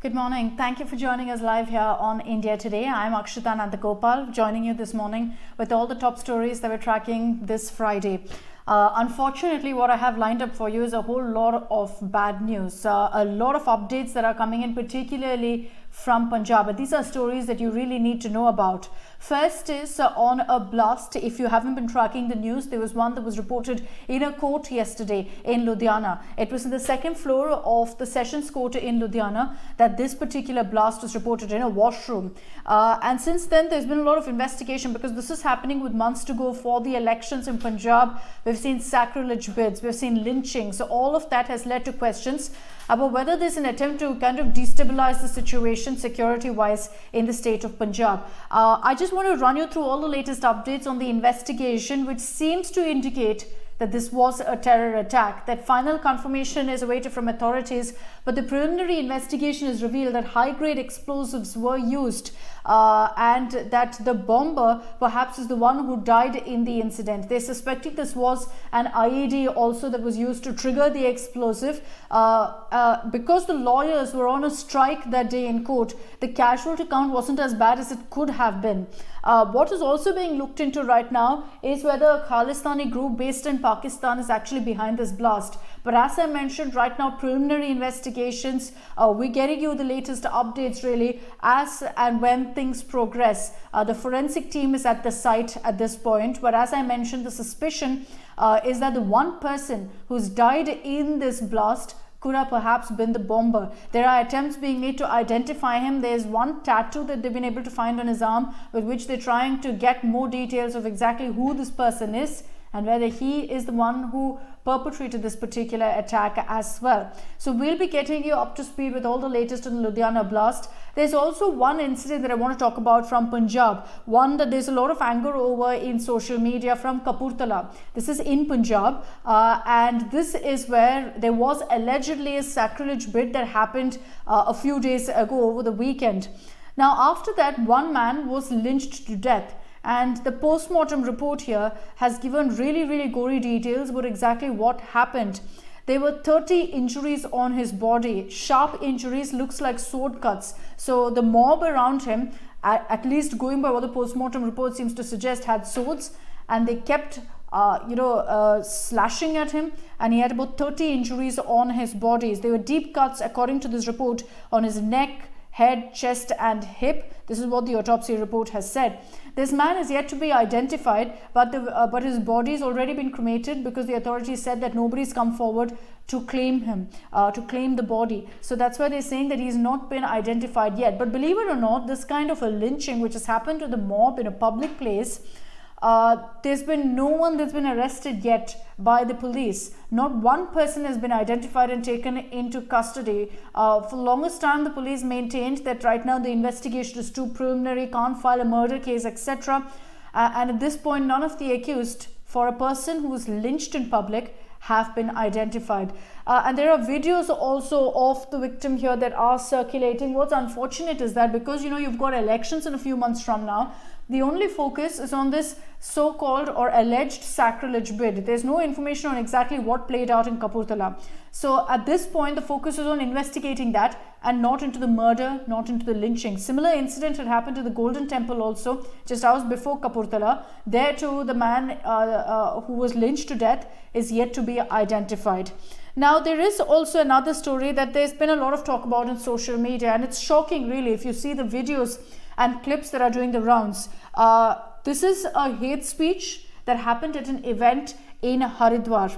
Good morning. Thank you for joining us live here on India Today. I'm Akshita Nandagopal, joining you this morning with all the top stories that we're tracking this Friday. Unfortunately, what I have lined up for you is a whole lot of bad news. A lot of updates that are coming in, particularly from Punjab. But these are stories that you really need to know about. First is on a blast. If you haven't been tracking the news, there was one that was reported in a court yesterday in Ludhiana. It was in the second floor of the Sessions Court in Ludhiana that this particular blast was reported in a washroom. And since then, there's been a lot of investigation because this is happening with months to go for the elections in Punjab. We've seen sacrilege bids, we've seen lynching. So all of that has led to questions about whether there's an attempt to kind of destabilize the situation security-wise in the state of Punjab. I just want to run you through all the latest updates on the investigation, which seems to indicate that this was a terror attack. That final confirmation is awaited from authorities, but the preliminary investigation has revealed that high-grade explosives were used and that the bomber perhaps is the one who died in the incident. They're suspecting this was an IED also that was used to trigger the explosive. Because the lawyers were on a strike that day in court, the casualty count wasn't as bad as it could have been. What is also being looked into right now is whether a Khalistani group based in Pakistan is actually behind this blast. But as I mentioned, right now, preliminary investigations, we're getting you the latest updates really as and when things progress. The forensic team is at the site at this point. But as I mentioned, the suspicion is that the one person who's died in this blast could have perhaps been the bomber. There are attempts being made to identify him. There's one tattoo that they've been able to find on his arm with which they're trying to get more details of exactly who this person is and whether he is the one who perpetrated this particular attack as well. So we'll be getting you up to speed with all the latest on the Ludhiana blast. There's also one incident that I want to talk about from Punjab, one that there's a lot of anger over in social media from Kapurthala. This is in Punjab and this is where there was allegedly a sacrilege bid that happened a few days ago over the weekend. Now after that, one man was lynched to death. And the post-mortem report here has given really gory details about exactly what happened. There were 30 injuries on his body, sharp injuries, looks like sword cuts. So the mob around him, at least going by what the post-mortem report seems to suggest, had swords and they kept slashing at him, and he had about 30 injuries on his bodies. There were deep cuts, according to this report, on his neck, head, chest and hip. This is what the autopsy report has said. This man is yet to be identified, but his body has already been cremated because the authorities said that nobody's come forward to claim him, to claim the body. So that's why they're saying that he's not been identified yet. But believe it or not, this kind of a lynching which has happened to the mob in a public place, there's been no one that's been arrested yet by the police. Not one person has been identified and taken into custody. For the longest time, the police maintained that right now the investigation is too preliminary, can't file a murder case, etc. And at this point, none of the accused for a person who was lynched in public have been identified. And there are videos also of the victim here that are circulating. What's unfortunate is that because you've got elections in a few months from now, the only focus is on this so-called or alleged sacrilege bid. There's no information on exactly what played out in Kapurthala. So at this point, the focus is on investigating that and not into the murder, not into the lynching. Similar incident had happened to the Golden Temple also, just hours before Kapurthala. There too, the man who was lynched to death is yet to be identified. Now, there is also another story that there's been a lot of talk about in social media, and it's shocking really if you see the videos and clips that are doing the rounds. This is a hate speech that happened at an event in Haridwar.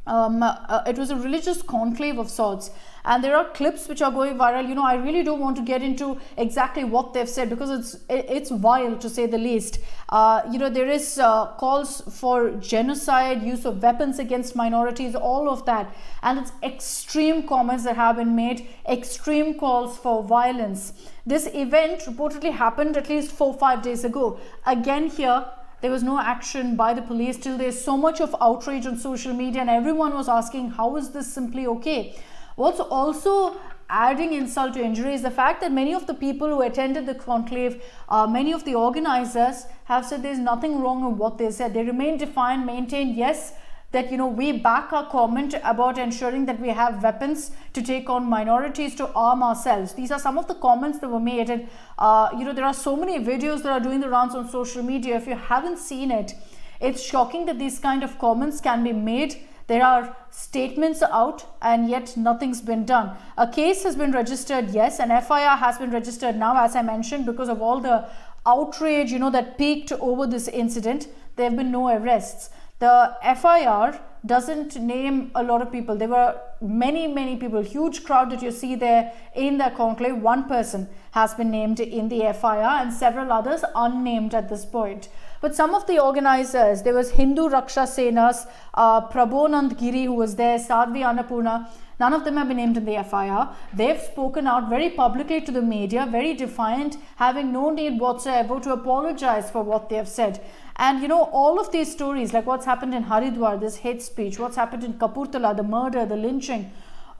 It was a religious conclave of sorts, and there are clips which are going viral. I really don't want to get into exactly what they've said because it's vile to say the least. There is calls for genocide, use of weapons against minorities, all of that, and it's extreme comments that have been made, extreme calls for violence. This event reportedly happened at least 4-5 days ago. Again here, there was no action by the police. Till there's so much of outrage on social media and everyone was asking, how is this simply okay? What's also adding insult to injury is the fact that many of the people who attended the conclave, many of the organizers have said there's nothing wrong with what they said. They remain defiant, maintain, yes, that we back our comment about ensuring that we have weapons to take on minorities, to arm ourselves. These are some of the comments that were made, and there are so many videos that are doing the rounds on social media. If you haven't seen it, it's shocking that these kind of comments can be made. There are statements out and yet nothing's been done. A case has been registered, yes, an FIR has been registered now, as I mentioned, because of all the outrage that peaked over this incident. There have been no arrests. The FIR doesn't name a lot of people. There were many people, huge crowd that you see there in the conclave. One person has been named in the FIR and several others unnamed at this point. But some of the organizers, there was Hindu Raksha Sena's Prabonand Giri who was there, Sadhvi Annapurna, none of them have been named in the FIR. They've spoken out very publicly to the media, very defiant, having no need whatsoever to apologize for what they have said. And all of these stories, like what's happened in Haridwar, this hate speech, what's happened in Kapurthala, the murder, the lynching,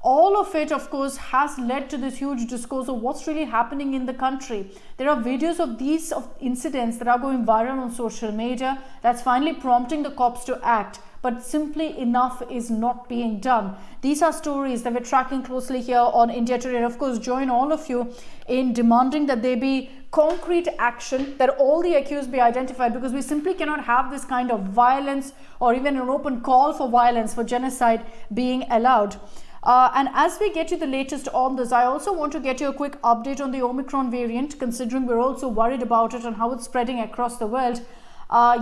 all of it, of course, has led to this huge discourse of what's really happening in the country. There are videos of these incidents that are going viral on social media. That's finally prompting the cops to act. But simply enough is not being done. These are stories that we're tracking closely here on India Today. And of course, join all of you in demanding that there be concrete action, that all the accused be identified, because we simply cannot have this kind of violence or even an open call for violence, for genocide being allowed. And as we get you the latest on this, I also want to get you a quick update on the Omicron variant, considering we're also worried about it and how it's spreading across the world.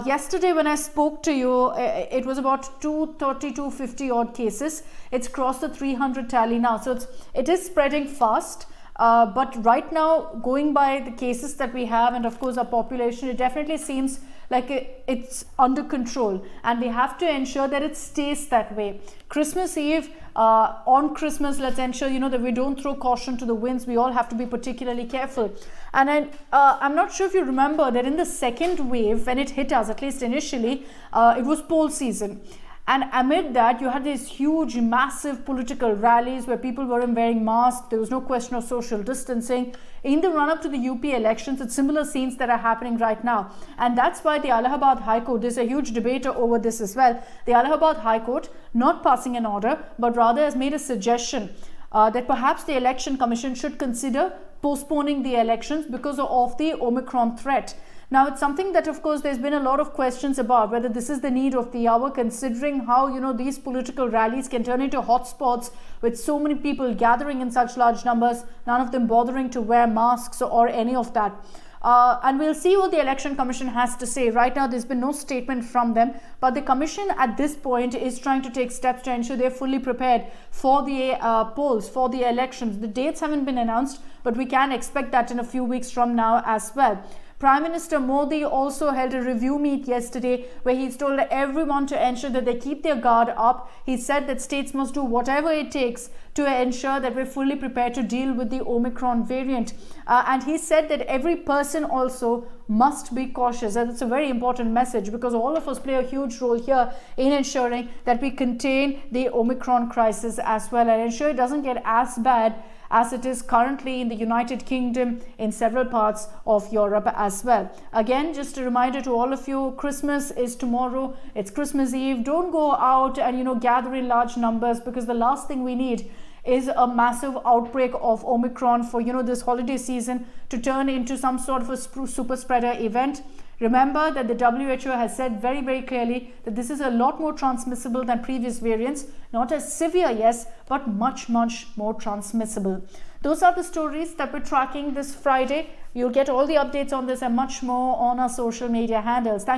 Yesterday when I spoke to you, it was about 230, 250 odd cases. It's crossed the 300 tally now. So it is spreading fast. But right now, going by the cases that we have and of course our population, it definitely seems like it's under control, and we have to ensure that it stays that way. Christmas Eve, on Christmas, let's ensure that we don't throw caution to the winds. We all have to be particularly careful. And I'm not sure if you remember that in the second wave, when it hit us, at least initially, it was poll season. And amid that, you had these huge, massive political rallies where people weren't wearing masks. There was no question of social distancing. In the run-up to the UP elections, it's similar scenes that are happening right now. And that's why the Allahabad High Court, there's a huge debate over this as well. The Allahabad High Court, not passing an order, but rather has made a suggestion that perhaps the Election Commission should consider postponing the elections because of the Omicron threat. Now, it's something that, of course, there's been a lot of questions about whether this is the need of the hour, considering how, these political rallies can turn into hotspots with so many people gathering in such large numbers, none of them bothering to wear masks or any of that. And we'll see what the Election Commission has to say. Right now, there's been no statement from them, but the Commission at this point is trying to take steps to ensure they're fully prepared for the polls, for the elections. The dates haven't been announced, but we can expect that in a few weeks from now as well. Prime Minister Modi also held a review meet yesterday where he's told everyone to ensure that they keep their guard up. He said that states must do whatever it takes to ensure that we're fully prepared to deal with the Omicron variant. And he said that every person also must be cautious. And it's a very important message because all of us play a huge role here in ensuring that we contain the Omicron crisis as well and ensure it doesn't get as bad as it is currently in the United Kingdom, in several parts of Europe as well. Again, just a reminder to all of you, Christmas is tomorrow. It's Christmas Eve. Don't go out and, gather in large numbers, because the last thing we need is a massive outbreak of Omicron for, this holiday season to turn into some sort of a super spreader event. Remember that the WHO has said very, very clearly that this is a lot more transmissible than previous variants. Not as severe, yes, but much, much more transmissible. Those are the stories that we're tracking this Friday. You'll get all the updates on this and much more on our social media handles. Thank you.